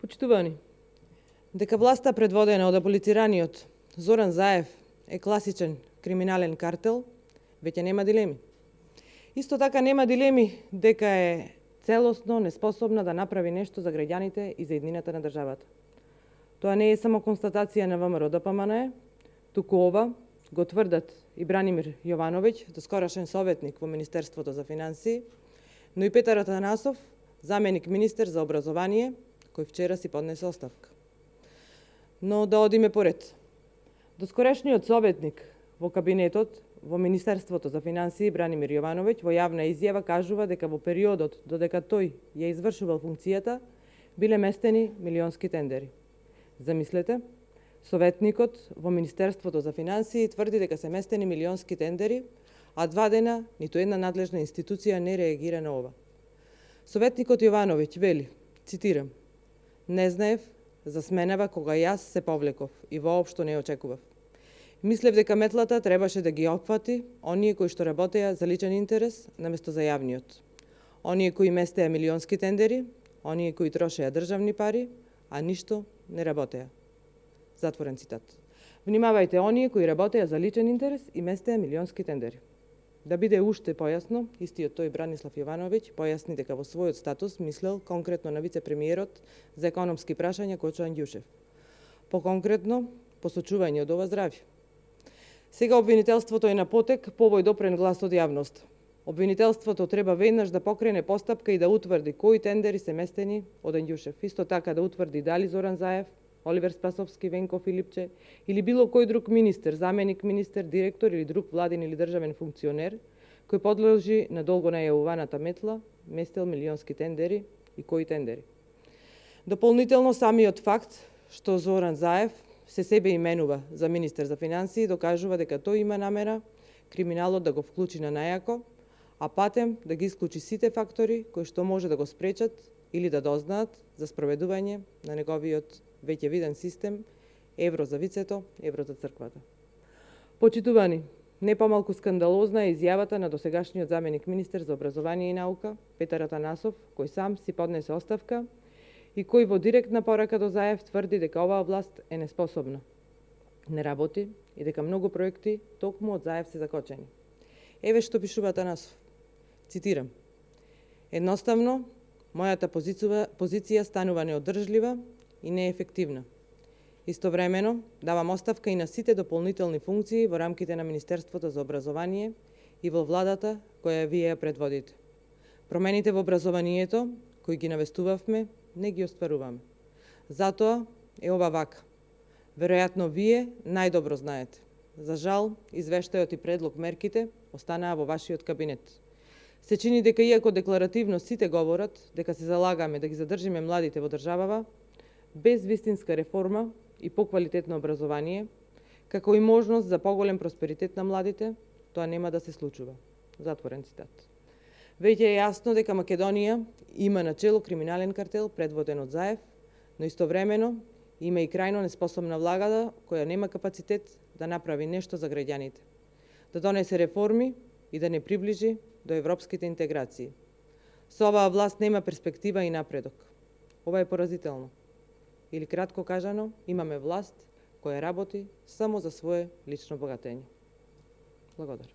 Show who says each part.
Speaker 1: Почитувани, дека власта предводена од аболицираниот Зоран Заев е класичен криминален картел, веќе нема дилеми. Исто така нема дилеми дека е целосно неспособна да направи нешто за граѓаните и за иднината на државата. Тоа не е само констатација на ВМРО-ДПМНЕ, туку ова го тврдат и Бранимир Јовановиќ, доскорашен советник во Министерството за финансии, но и Петар Атанасов, заменик министер за образование, кој вчера си поднесе оставка. Но да одиме поред. Доскорешниот советник во кабинетот во Министерството за финансии Бранимир Јовановиќ во јавна изјава кажува дека во периодот додека тој ја извршувал функцијата биле местени милионски тендери. Замислете, советникот во Министерството за финансии тврди дека се местени милионски тендери, а 2 дена ниту една надлежна институција не реагира на ова. Советникот Јовановиќ вели, цитирам: "Не знаев за сменава кога јас се повлеков и воопшто не очекував. Мислев дека метлата требаше да ги опфати оние кои што работеа за личен интерес наместо за јавниот. Оние кои местеа милионски тендери, оние кои трошеа државни пари, а ништо не работеа." Затворен цитат. Внимавајте, оние кои работеа за личен интерес и местеа милионски тендери. Да биде уште појасно, истиот тој Бранислав Јовановиќ појасни дека во својот статус мислел конкретно на вице-премиерот за економски прашања Кочо Андјушев. По-конкретно, посочување од ова здравје. Сега обвинителството е на потек по овој допрен глас од јавност. Обвинителството треба веднаш да покрене постапка и да утврди кои тендери се местени од Андјушев. Исто така да утврди дали Зоран Заев, Оливер Спасовски, Венко Филипче или било кој друг министер, заменик министер, директор или друг владин или државен функционер кој подлежи на долго најавуваната метла, местел милионски тендери и кои тендери. Дополнително, самиот факт што Зоран Заев се себе именува за министер за финансии докажува дека тој има намера криминалот да го вклучи на најако, а патем да ги исклучи сите фактори кои што може да го спречат или да дознаат за спроведување на неговиот веќе виден систем евро за вицето, евро за црквата. Почитувани, не помалку скандалозна е изјавата на досегашниот заменик министер за образование и наука Петар Атанасов, кој сам си поднесе оставка и кој во директна порака до Заев тврди дека оваа власт е неспособна, не работи и дека многу проекти токму од Заев се закочени. Еве што пишува Атанасов. Цитирам: "Едноставно, мојата позиција станува неодржлива и неефективна. Истовремено, давам оставка и на сите дополнителни функции во рамките на Министерството за образование и во владата која вие ја предводите. Промените во образованието, кои ги навестувавме, не ги остваруваме. Затоа е ова вака. Веројатно вие најдобро знаете. За жал, извештајот и предлог мерките останаа во вашиот кабинет. Се чини дека иако декларативно сите говорат дека се залагаме да ги задржиме младите во државава, без вистинска реформа и поквалитетно образование, како и можност за поголем просперитет на младите, тоа нема да се случува." Затворен цитат. Веќе е јасно дека Македонија има начело криминален картел предводен од Заев, но истовремено има и крајно неспособна влада која нема капацитет да направи нешто за граѓаните, да донесе реформи и да не приближи до европските интеграции. Со оваа власт нема перспектива и напредок. Ова е поразително. Или кратко кажано, имаме власт која работи само за свое лично богатење. Благодарам.